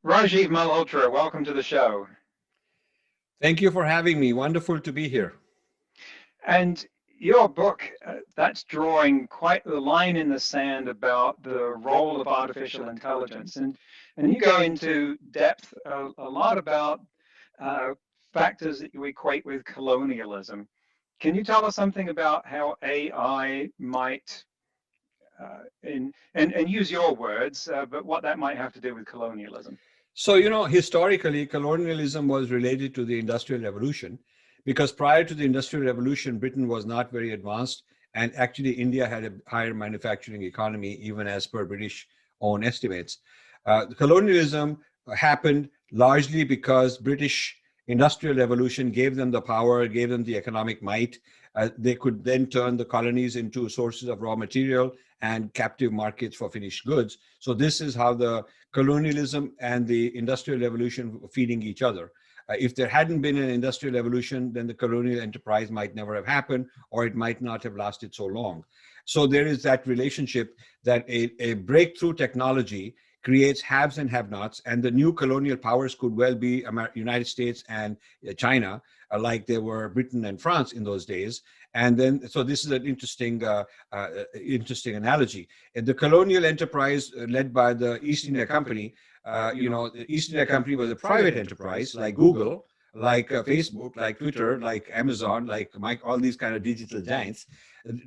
Rajiv Malhotra, welcome to the show. Thank you for having me. Wonderful to be here. And your book, that's drawing quite the line in the sand about the role of artificial intelligence. And you go into depth a lot about uh, factors that you equate with colonialism. Can you tell us something about how AI might, and use your words, but what that might have to do with colonialism? So, historically, colonialism was related to the Industrial Revolution because prior to the Industrial Revolution, Britain was not very advanced. And actually, India had a higher manufacturing economy, even as per British own estimates. The colonialism happened largely because British Industrial Revolution gave them the power, gave them the economic might. They could then turn the colonies into sources of raw material and captive markets for finished goods. So this is how the colonialism and the industrial revolution were feeding each other. If there hadn't been an industrial revolution, then the colonial enterprise might never have happened, or it might not have lasted so long. So there is that relationship that a breakthrough technology creates haves and have-nots, and the new colonial powers could well be United States and China, like they were Britain and France in those days. And then, so this is an interesting analogy. The colonial enterprise led by the East India Company, the East India Company was a private enterprise like Google, like Facebook, like Twitter, like Amazon, like Mike, all these kind of digital giants.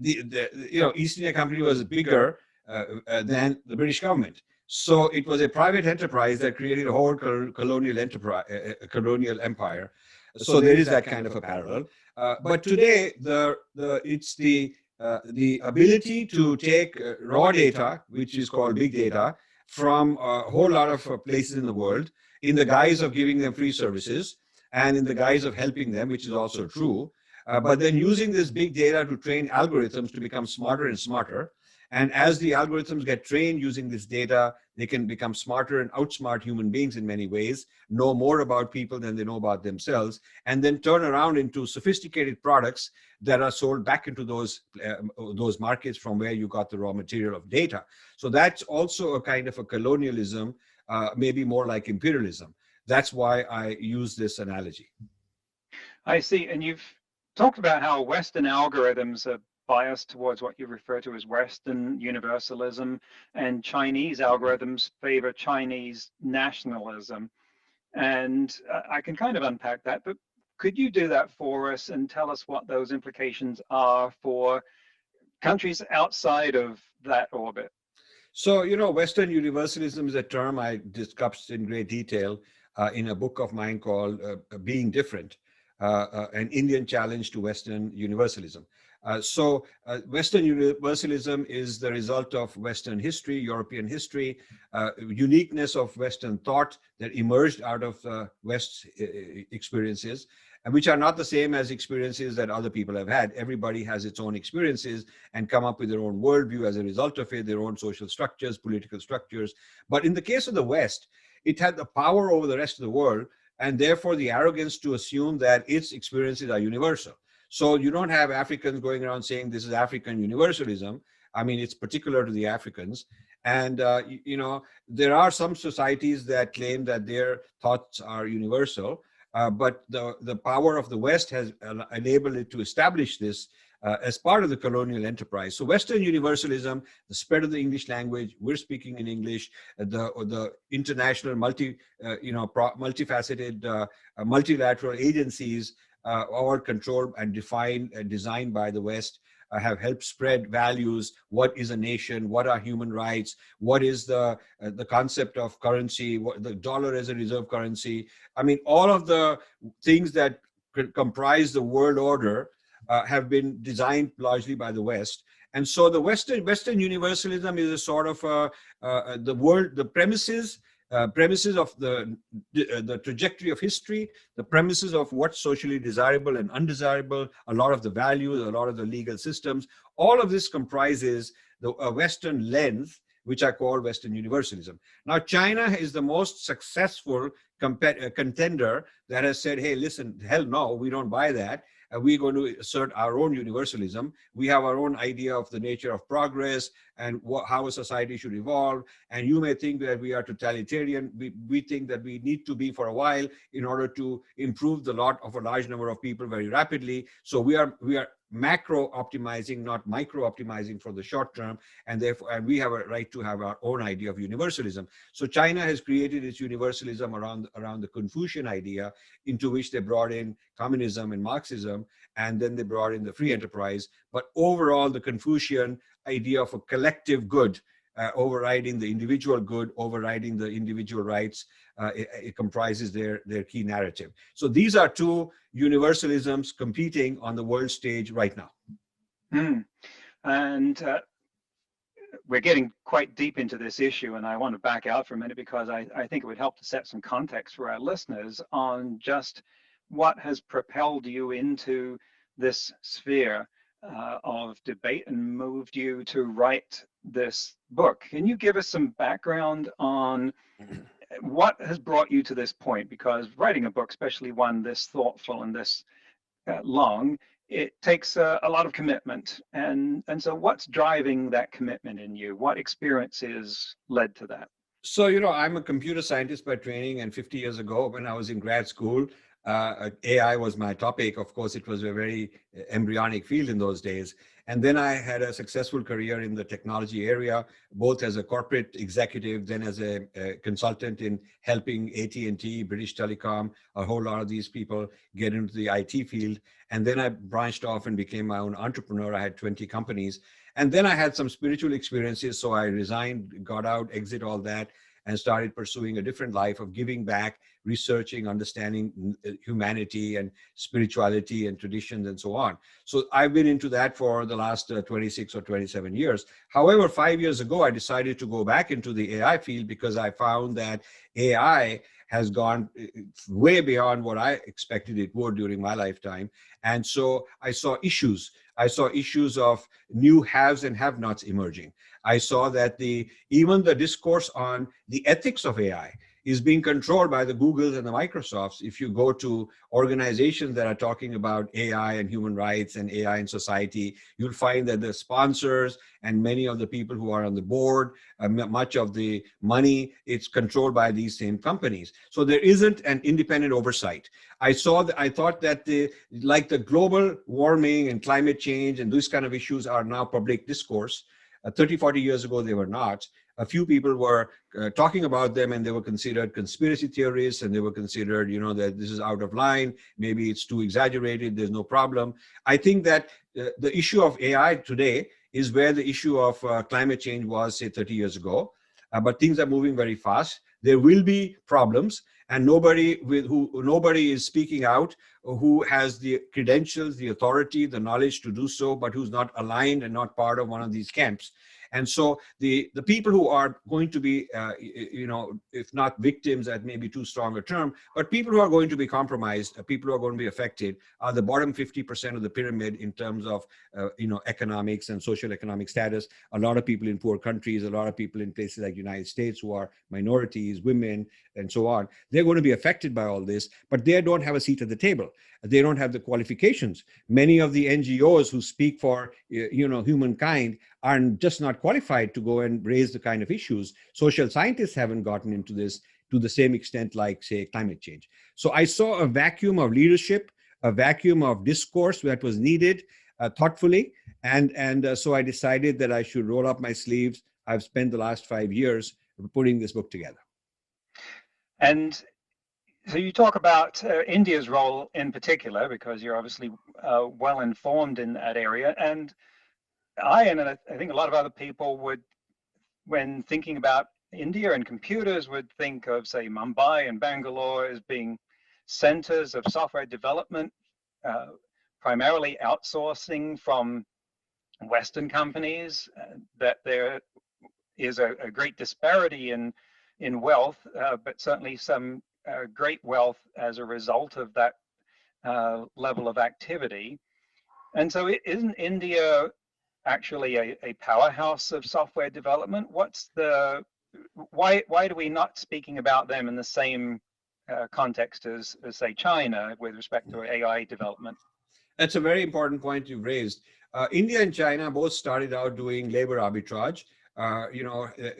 East India Company was bigger than the British government. So it was a private enterprise that created a whole colonial enterprise, colonial empire. So there is that kind of a parallel. But today, it's the ability to take raw data, which is called big data, from a whole lot of places in the world, in the guise of giving them free services, and in the guise of helping them, which is also true. But then using this big data to train algorithms to become smarter and smarter. And as the algorithms get trained using this data, they can become smarter and outsmart human beings in many ways, know more about people than they know about themselves, and then turn around into sophisticated products that are sold back into those markets from where you got the raw material of data. So that's also a kind of a colonialism, maybe more like imperialism. That's why I use this analogy. I see. And you've talked about how Western algorithms are biased towards what you refer to as Western universalism, and Chinese algorithms favor Chinese nationalism. And I can kind of unpack that, but could you do that for us and tell us what those implications are for countries outside of that orbit? So, Western universalism is a term I discussed in great detail in a book of mine called Being Different, an Indian challenge to Western universalism. Western universalism is the result of Western history, European history, uniqueness of Western thought that emerged out of West's experiences, and which are not the same as experiences that other people have had. Everybody has its own experiences and come up with their own worldview as a result of it, their own social structures, political structures. But in the case of the West, it had the power over the rest of the world, and therefore the arrogance to assume that its experiences are universal. So you don't have Africans going around saying this is African universalism. I mean, it's particular to the Africans. And, there are some societies that claim that their thoughts are universal, but the power of the West has enabled it to establish this as part of the colonial enterprise. So Western universalism, the spread of the English language, we're speaking in English, the international multifaceted, multilateral agencies, all controlled and defined and designed by the West, have helped spread values. What is a nation? What are human rights? What is the concept of currency? What the dollar as a reserve currency? I mean, all of the things that comprise the world order have been designed largely by the West. And so the Western universalism is a sort of the premises of the trajectory of history, the premises of what's socially desirable and undesirable, a lot of the values, a lot of the legal systems. All of this comprises the Western lens, which I call Western universalism. Now, China is the most successful contender that has said, hey, listen, hell no, we don't buy that. We're going to assert our own universalism. We have our own idea of the nature of progress and how a society should evolve. And you may think that we are totalitarian. We think that we need to be for a while in order to improve the lot of a large number of people very rapidly. So we are macro optimizing, not micro optimizing for the short term, and therefore, and we have a right to have our own idea of universalism. So China has created its universalism around the Confucian idea, into which they brought in communism and Marxism, and then they brought in the free enterprise. But overall, the Confucian idea of a collective good, overriding the individual good, overriding the individual rights, it comprises their key narrative. So these are two universalisms competing on the world stage right now. And we're getting quite deep into this issue, and I want to back out for a minute because I think it would help to set some context for our listeners on just what has propelled you into this sphere of debate and moved you to write this book. Can you give us some background on what has brought you to this point? Because writing a book, especially one this thoughtful and this long, it takes a lot of commitment. And so what's driving that commitment in you? What experiences led to that? So, I'm a computer scientist by training, and 50 years ago when I was in grad school, AI was my topic. Of course, it was a very embryonic field in those days. And then I had a successful career in the technology area, both as a corporate executive, then as a consultant in helping AT&T, British Telecom, a whole lot of these people get into the IT field. And then I branched off and became my own entrepreneur. I had 20 companies. And then I had some spiritual experiences. So I resigned, got out, exit all that, and started pursuing a different life of giving back, researching, understanding humanity and spirituality and traditions and so on. So I've been into that for the last 26 or 27 years. However, 5 years ago, I decided to go back into the AI field because I found that AI has gone way beyond what I expected it would during my lifetime. And so I saw issues. I saw issues of new haves and have-nots emerging. I saw that even the discourse on the ethics of AI is being controlled by the Googles and the Microsofts. If you go to organizations that are talking about AI and human rights and AI in society, you'll find that the sponsors and many of the people who are on the board, much of the money, it's controlled by these same companies. So there isn't an independent oversight. I thought that like the global warming and climate change and these kind of issues are now public discourse. 30, 40 years ago, they were not. A few people were talking about them, and they were considered conspiracy theorists, and they were considered, that this is out of line. Maybe it's too exaggerated. There's no problem. I think that the issue of AI today is where the issue of climate change was, say, 30 years ago. But things are moving very fast. There will be problems, and nobody is speaking out who has the credentials, the authority, the knowledge to do so, but who's not aligned and not part of one of these camps. And so the people who are going to be, if not victims, that may be too strong a term, but people who are going to be compromised, people who are going to be affected, are the bottom 50% of the pyramid in terms of, economics and social economic status. A lot of people in poor countries, a lot of people in places like the United States who are minorities, women, and so on. They're going to be affected by all this, but they don't have a seat at the table. They don't have the qualifications. Many of the NGOs who speak for, humankind are just not qualified to go and raise the kind of issues. Social scientists haven't gotten into this to the same extent like, say, climate change. So I saw a vacuum of leadership, a vacuum of discourse that was needed thoughtfully. And so I decided that I should roll up my sleeves. I've spent the last 5 years putting this book together. And so you talk about India's role in particular, because you're obviously well informed in that area. And I think a lot of other people would, when thinking about India and computers, would think of, say, Mumbai and Bangalore as being centers of software development, primarily outsourcing from Western companies, that there is a great disparity in wealth, but certainly some great wealth as a result of that level of activity. And so isn't India actually a powerhouse of software development? Why do we not speaking about them in the same context as say China with respect to AI development? That's a very important point you've raised. India and China both started out doing labor arbitrage.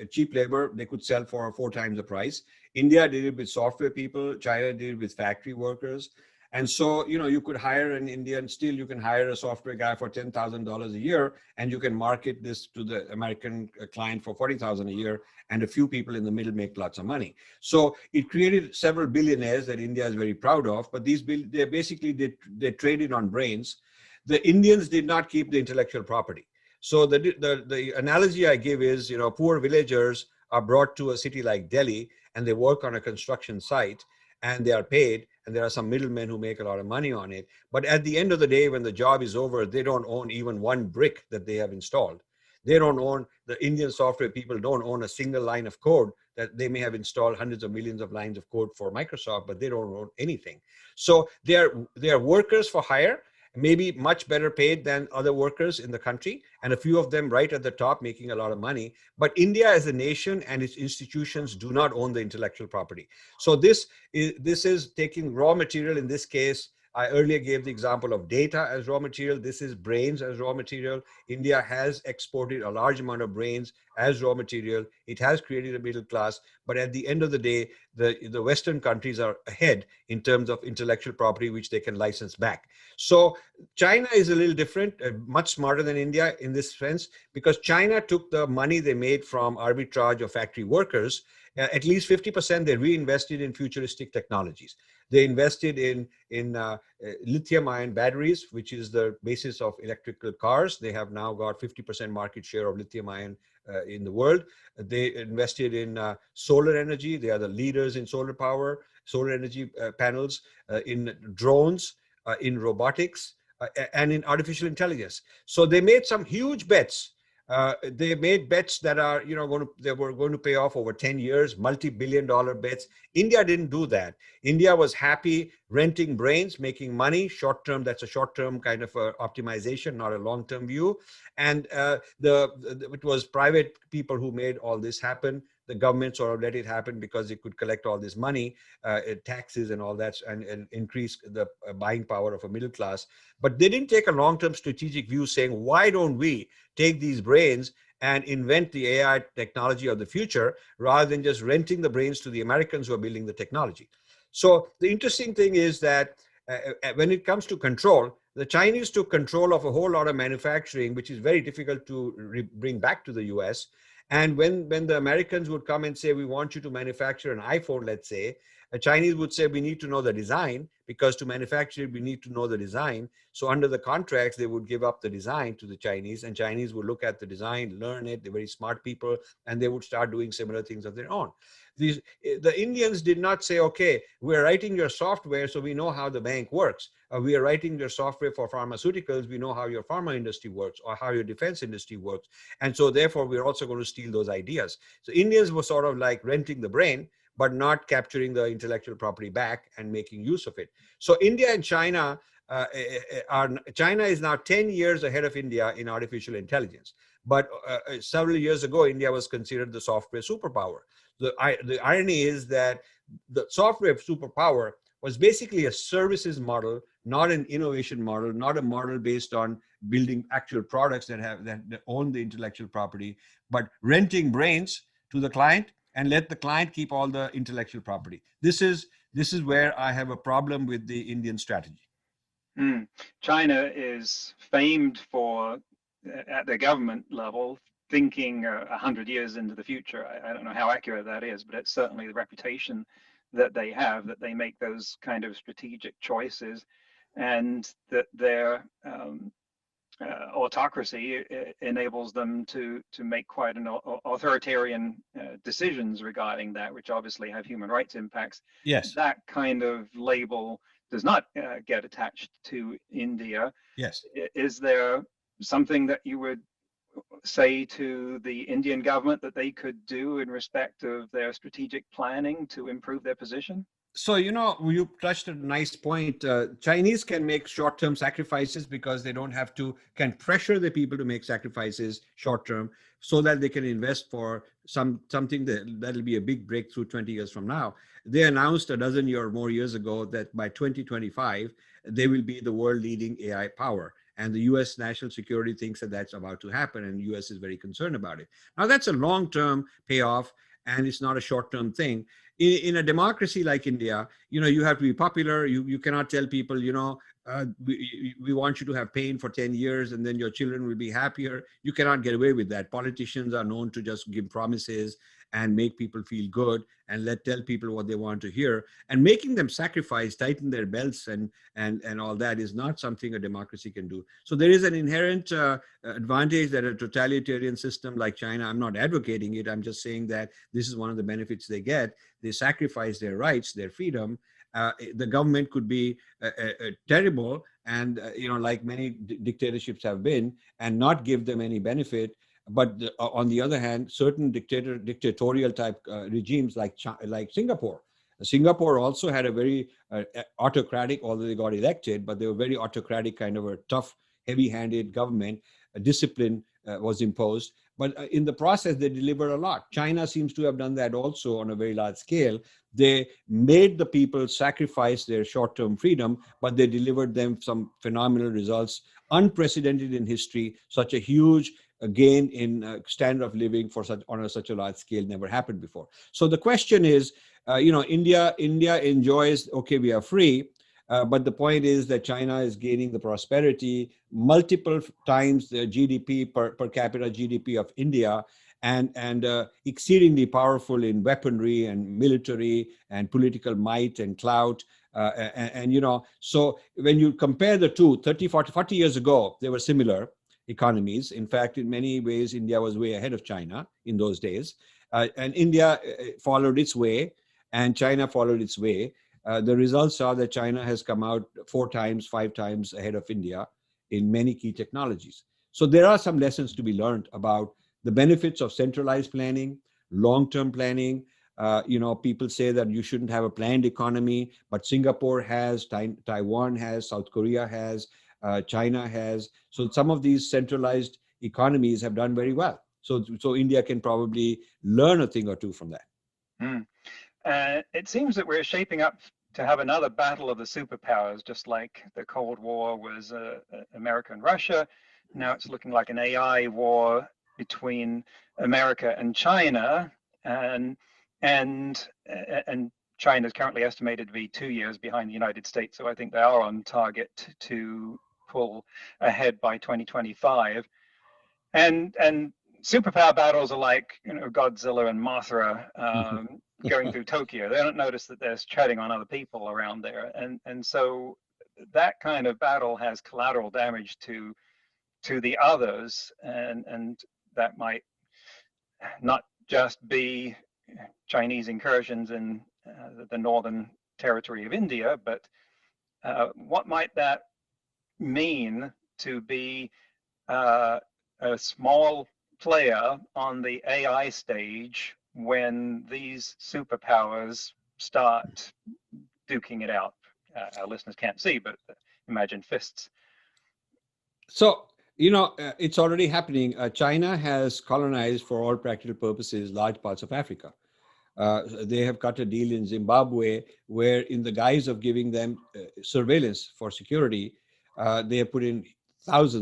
Cheap labor they could sell for 4 times the price. India did it with software people. China did it with factory workers. And so, you could hire an Indian, still you can hire a software guy for $10,000 a year, and you can market this to the American client for 40,000 a year, and a few people in the middle make lots of money. So it created several billionaires that India is very proud of, but they basically they traded on brains. The Indians did not keep the intellectual property. So the analogy I give is, poor villagers are brought to a city like Delhi, and they work on a construction site, and they are paid, and there are some middlemen who make a lot of money on it. But at the end of the day, when the job is over, they don't own even one brick that they have installed. The Indian software people don't own a single line of code that they may have installed hundreds of millions of lines of code for Microsoft, but they don't own anything. So they are workers for hire, maybe much better paid than other workers in the country, and a few of them right at the top making a lot of money. But India as a nation and its institutions do not own the intellectual property. So this is taking raw material. In this case, I earlier gave the example of data as raw material. This is brains as raw material. India has exported a large amount of brains as raw material. It has created a middle class, but at the end of the day, the Western countries are ahead in terms of intellectual property, which they can license back. So China is a little different, much smarter than India in this sense, because China took the money they made from arbitrage of factory workers, at least 50% they reinvested in futuristic technologies. They invested in lithium-ion batteries, which is the basis of electrical cars. They have now got 50% market share of lithium-ion in the world. They invested in solar energy. They are the leaders in solar power, solar energy panels, in drones, in robotics, and in artificial intelligence. So they made some huge bets. They made bets that are, they were going to pay off over 10 years, multi-billion-dollar bets. India didn't do that. India was happy renting brains, making money short-term. That's a short-term kind of optimization, not a long-term view. And it was private people who made all this happen. The government sort of let it happen because it could collect all this money, taxes and all that, and increase the buying power of a middle class. But they didn't take a long-term strategic view saying, why don't we take these brains and invent the AI technology of the future rather than just renting the brains to the Americans who are building the technology. So the interesting thing is that when it comes to control, the Chinese took control of a whole lot of manufacturing, which is very difficult to bring back to the US. And when the Americans would come and say, we want you to manufacture an iPhone, let's say, the Chinese would say, we need to know the design, because to manufacture it, we need to know the design. So under the contracts, they would give up the design to the Chinese, and Chinese would look at the design, learn it. They're very smart people, and they would start doing similar things of their own. The Indians did not say, okay, we're writing your software so we know how the bank works. We are writing your software for pharmaceuticals. We know how your pharma industry works or how your defense industry works. And so therefore, we're also going to steal those ideas. So Indians were sort of like renting the brain, but not capturing the intellectual property back and making use of it. So India and China, China is now 10 years ahead of India in artificial intelligence. But several years ago, India was considered the software superpower. The irony is that the software superpower was basically a services model, not an innovation model, not a model based on building actual products that own the intellectual property, but renting brains to the client and let the client keep all the intellectual property. This is where I have a problem with the Indian strategy. China is famed for, at the government level, thinking 100 years into the future. I don't know how accurate that is, but it's certainly the reputation that they have, that they make those kind of strategic choices, and that their autocracy enables them to make quite an authoritarian decisions regarding that, which obviously have human rights impacts. Yes. That kind of label does not get attached to India. Yes. Is there something that you would say to the Indian government that they could do in respect of their strategic planning to improve their position? So, you touched a nice point. Chinese can make short-term sacrifices because they don't have to, can pressure the people to make sacrifices short-term so that they can invest for something that'll be a big breakthrough 20 years from now. They announced a dozen or more years ago that by 2025, they will be the world leading AI power. And the US national security thinks that that's about to happen, and the US is very concerned about it. Now, that's a long-term payoff, and it's not a short-term thing. In a democracy like India, you have to be popular. You cannot tell people, we want you to have pain for 10 years and then your children will be happier. You cannot get away with that. Politicians are known to just give promises and make people feel good and tell people what they want to hear. And making them sacrifice, tighten their belts and all that is not something a democracy can do. So there is an inherent advantage that a totalitarian system like China, I'm not advocating it, I'm just saying that this is one of the benefits they get. They sacrifice their rights, their freedom. The government could be terrible and, like many dictatorships have been, and not give them any benefit. But on the other hand, certain dictatorial type regimes like Singapore. Singapore also had a very autocratic, although they got elected, but they were very autocratic, kind of a tough, heavy-handed government. Discipline was imposed. But in the process, they delivered a lot. China seems to have done that also on a very large scale. They made the people sacrifice their short-term freedom, but they delivered them some phenomenal results, unprecedented in history. Such a huge gain in standard of living on such a large scale never happened before. So the question is, India enjoys, okay, we are free, but the point is that China is gaining the prosperity multiple times the GDP per capita GDP of India, and exceedingly powerful in weaponry and military and political might and clout. So when you compare the two, 40 years ago, they were similar economies. In fact, in many ways, India was way ahead of China in those days. And India followed its way and China followed its way. The results are that China has come out 4 times, 5 times ahead of India in many key technologies. So there are some lessons to be learned about the benefits of centralized planning, long-term planning. People say that you shouldn't have a planned economy, but Singapore has, Taiwan has, South Korea has, China has. So some of these centralized economies have done very well. So India can probably learn a thing or two from that. Mm. It seems that we're shaping up to have another battle of the superpowers, just like the Cold War was America and Russia. Now it's looking like an AI war between America and China, and China is currently estimated to be 2 years behind the United States. So I think they are on target to pull ahead by 2025. And superpower battles are like, Godzilla and Mothra going through Tokyo. They don't notice that they're treading on other people around there, and so that kind of battle has collateral damage to the others, and that might not just be Chinese incursions in the northern territory of India, but what might that mean to be a small player on the AI stage when these superpowers start duking it out? Our listeners can't see, but imagine fists. So, it's already happening. China has colonized, for all practical purposes, large parts of Africa. They have cut a deal in Zimbabwe where, in the guise of giving them surveillance for security, they have put in tens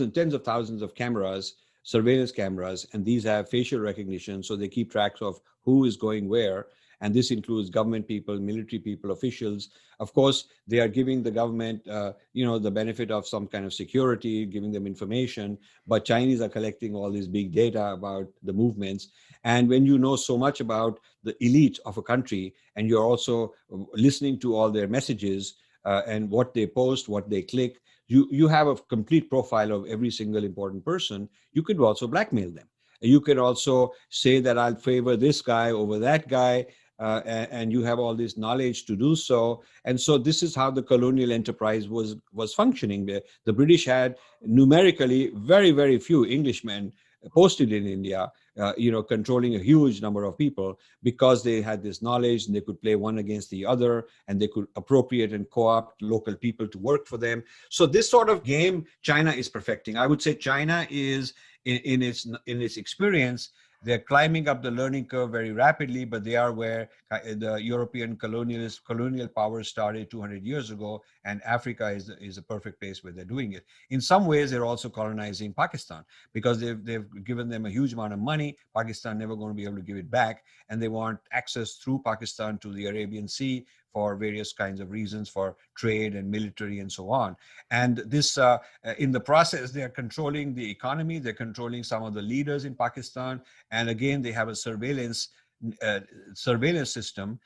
of thousands of cameras, surveillance cameras, and these have facial recognition, so they keep track of who is going where. And this includes government people, military people, officials. Of course, they are giving the government, the benefit of some kind of security, giving them information. But Chinese are collecting all this big data about the movements. And when you know so much about the elite of a country, and you're also listening to all their messages and what they post, what they click, you have a complete profile of every single important person. You could also blackmail them. You could also say that I'll favor this guy over that guy. And you have all this knowledge to do so. And so this is how the colonial enterprise was functioning. The British had numerically very, very few Englishmen posted in India, controlling a huge number of people, because they had this knowledge and they could play one against the other, and they could appropriate and co-opt local people to work for them. So this sort of game China is perfecting. I would say China is, in its experience, They're climbing up the learning curve very rapidly, but they are where the European colonial powers started 200 years ago, and Africa is a perfect place where they're doing it. In some ways, they're also colonizing Pakistan because they've given them a huge amount of money. Pakistan never going to be able to give it back, and they want access through Pakistan to the Arabian Sea for various kinds of reasons, for trade and military and so on. And this, in the process, they're controlling the economy, they're controlling some of the leaders in Pakistan, and again, they have a uh, surveillance system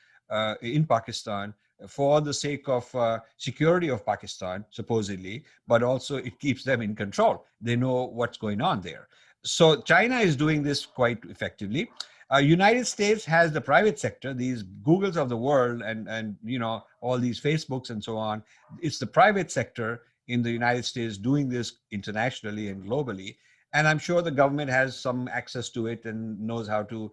in Pakistan for the sake of security of Pakistan, supposedly, but also it keeps them in control. They know what's going on there. So China is doing this quite effectively. United States has the private sector, these Googles of the world, and all these Facebooks and so on. It's the private sector in the United States doing this internationally and globally. And I'm sure the government has some access to it and knows how to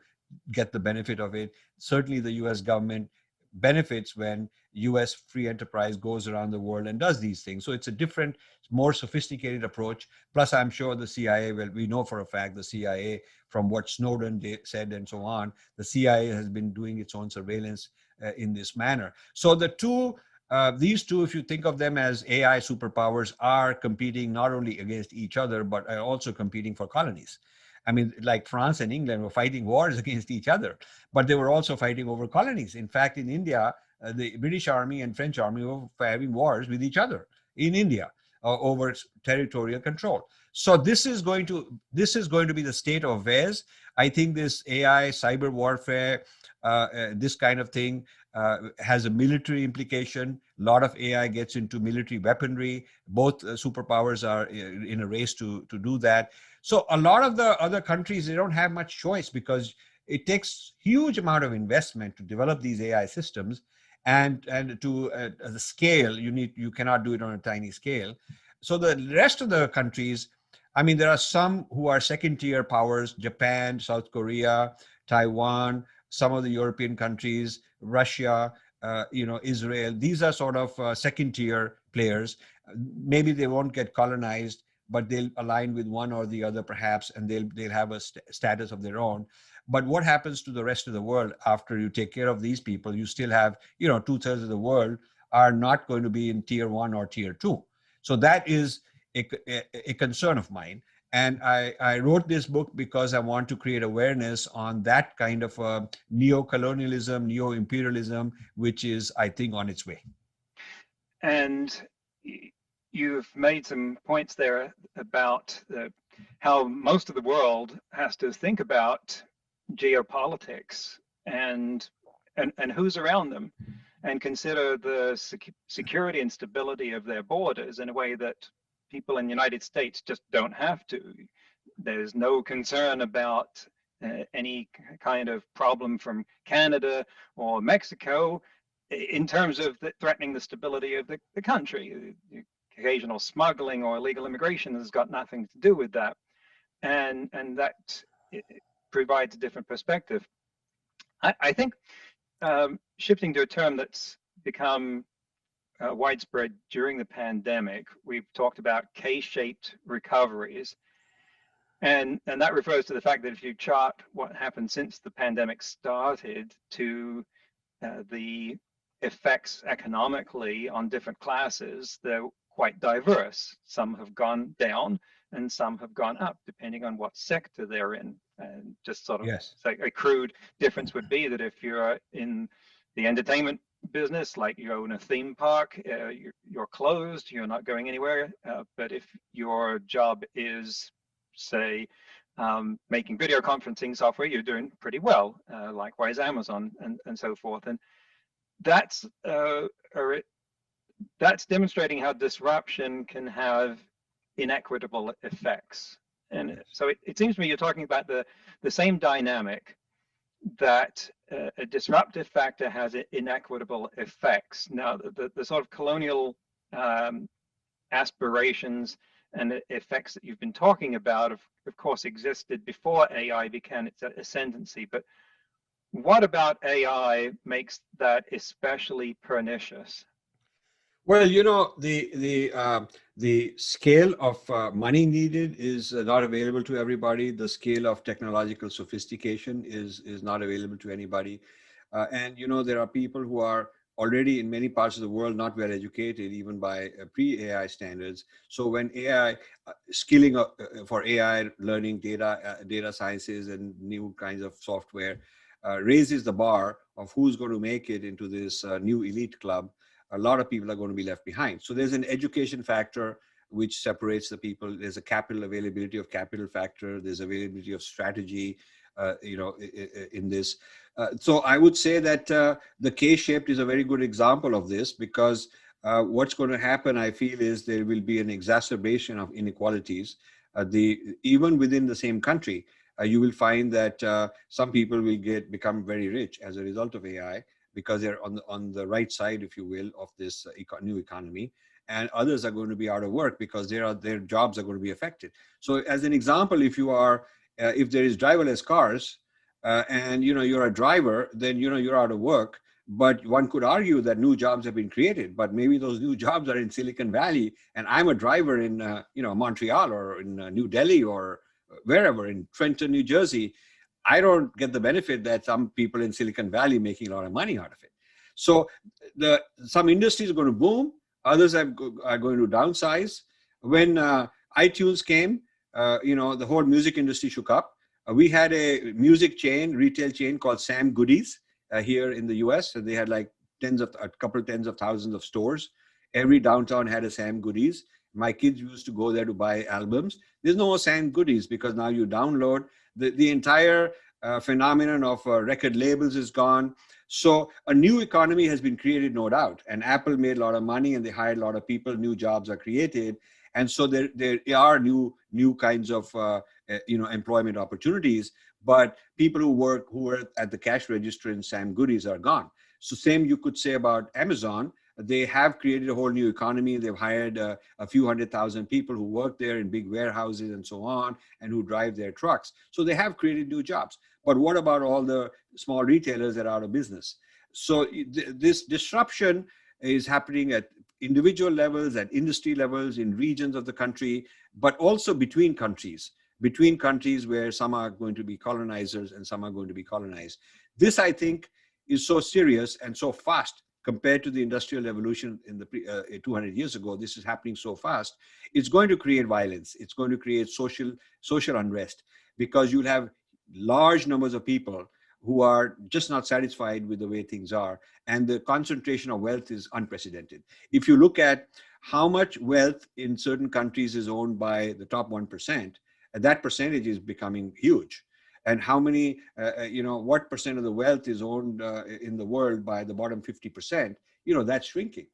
get the benefit of it. Certainly, the U.S. government benefits when U.S. free enterprise goes around the world and does these things. So it's a different, more sophisticated approach. Plus, I'm sure the CIA, well, we know for a fact the CIA, from what Snowden said and so on, the CIA has been doing its own surveillance in this manner. So these two, if you think of them as AI superpowers, are competing not only against each other, but are also competing for colonies. I mean, like France and England were fighting wars against each other, but they were also fighting over colonies. In fact, in India, the British Army and French Army were having wars with each other in India over territorial control. So this is going to be the state of affairs. I think this AI, cyber warfare, this kind of thing has a military implication. A lot of AI gets into military weaponry. Both superpowers are in a race to do that. So a lot of the other countries, they don't have much choice because it takes huge amount of investment to develop these AI systems, and to the scale you cannot do it on a tiny scale. So the rest of the countries, I mean, there are some who are second tier powers: Japan, South Korea, Taiwan, some of the European countries, Russia, Israel. These are sort of second tier players. Maybe they won't get colonized, but they'll align with one or the other perhaps, and they'll have a status of their own. But what happens to the rest of the world after you take care of these people? You still have, 2/3 of the world are not going to be in tier one or tier two. So that is a concern of mine. And I wrote this book because I want to create awareness on that kind of neo-colonialism, neo-imperialism, which is, I think, on its way. And you've made some points there about how most of the world has to think about geopolitics and who's around them, and consider the security and stability of their borders in a way that people in the United States just don't have to. There's no concern about any kind of problem from Canada or Mexico in terms of threatening the stability of the country. Occasional smuggling or illegal immigration has got nothing to do with that, and that provides a different perspective. I think shifting to a term that's become widespread during the pandemic, we've talked about K-shaped recoveries. And that refers to the fact that if you chart what happened since the pandemic started to the effects economically on different classes, they're quite diverse. Some have gone down and some have gone up, depending on what sector they're in. And just sort of say a crude difference would be that if you're in the entertainment business, like you own a theme park, you're closed, you're not going anywhere. But if your job is, say, making video conferencing software, you're doing pretty well. Likewise, Amazon and so forth. And that's demonstrating how disruption can have inequitable effects. And so it seems to me you're talking about the same dynamic, that a disruptive factor has inequitable effects. Now, the sort of colonial aspirations and effects that you've been talking about, of course, existed before AI began its ascendancy. But what about AI makes that especially pernicious? Well, the scale of money needed is not available to everybody. The scale of technological sophistication is not available to anybody. And there are people who are already in many parts of the world not well educated, even by pre-AI standards. So when AI skilling for AI learning, data sciences, and new kinds of software raises the bar of who's going to make it into this new elite club, a lot of people are going to be left behind. So there's an education factor which separates the people. There's a capital availability of capital factor. There's availability of strategy, in this. So I would say that the K-shaped is a very good example of this, because what's going to happen, I feel, is there will be an exacerbation of inequalities. Even within the same country, you will find that some people will become very rich as a result of AI, because they're on the right side, if you will, of this new economy, and others are going to be out of work because their jobs are going to be affected. So, as an example, if there is driverless cars, and you're a driver, then you're out of work. But one could argue that new jobs have been created, but maybe those new jobs are in Silicon Valley, and I'm a driver in Montreal, or in New Delhi, or wherever, in Trenton, New Jersey. I don't get the benefit that some people in Silicon Valley making a lot of money out of it. So some industries are going to boom, others are going to downsize. When iTunes came, the whole music industry shook up. We had a retail chain called Sam Goodies here in the US, and they had like a couple tens of thousands of stores. Every downtown had a Sam Goodies. My kids used to go there to buy albums. There's no more Sam Goodies, because now you download. The entire phenomenon of record labels is gone. So a new economy has been created, no doubt. And Apple made a lot of money, and they hired a lot of people. New jobs are created, and so there are new kinds of employment opportunities. But people who were at the cash register in Sam Goodies are gone. So same you could say about Amazon. They have created a whole new economy. They've hired a few 100,000 people who work there in big warehouses and so on, and who drive their trucks. So they have created new jobs. But what about all the small retailers that are out of business? So this disruption is happening at individual levels, at industry levels, in regions of the country, but also between countries where some are going to be colonizers and some are going to be colonized. This, I think, is so serious and so fast compared to the industrial revolution in the 200 years ago. This is happening so fast. It's going to create violence. It's going to create social unrest, because you'll have large numbers of people who are just not satisfied with the way things are. And the concentration of wealth is unprecedented. If you look at how much wealth in certain countries is owned by the top 1%, that percentage is becoming huge. And how many, what percent of the wealth is owned in the world by the bottom 50%, that's shrinking.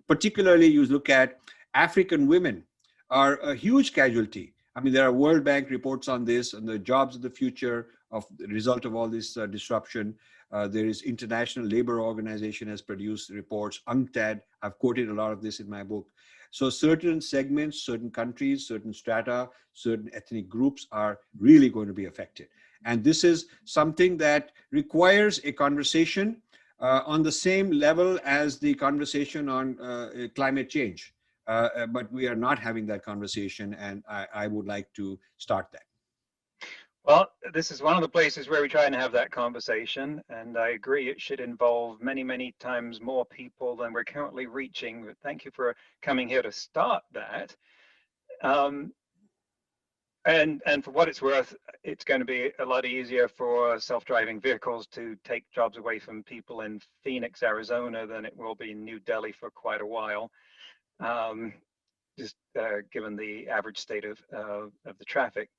Particularly, you look at African women are a huge casualty. I mean, there are World Bank reports on this, and the jobs of the future of the result of all this disruption. There is International Labor Organization has produced reports, UNCTAD. I've quoted a lot of this in my book. So certain segments, certain countries, certain strata, certain ethnic groups are really going to be affected. And this is something that requires a conversation on the same level as the conversation on climate change. But we are not having that conversation, and I would like to start that. Well, this is one of the places where we try and have that conversation, and I agree it should involve many, many times more people than we're currently reaching. But thank you for coming here to start that. And for what it's worth, it's going to be a lot easier for self-driving vehicles to take jobs away from people in Phoenix, Arizona, than it will be in New Delhi for quite a while, just given the average state of the traffic.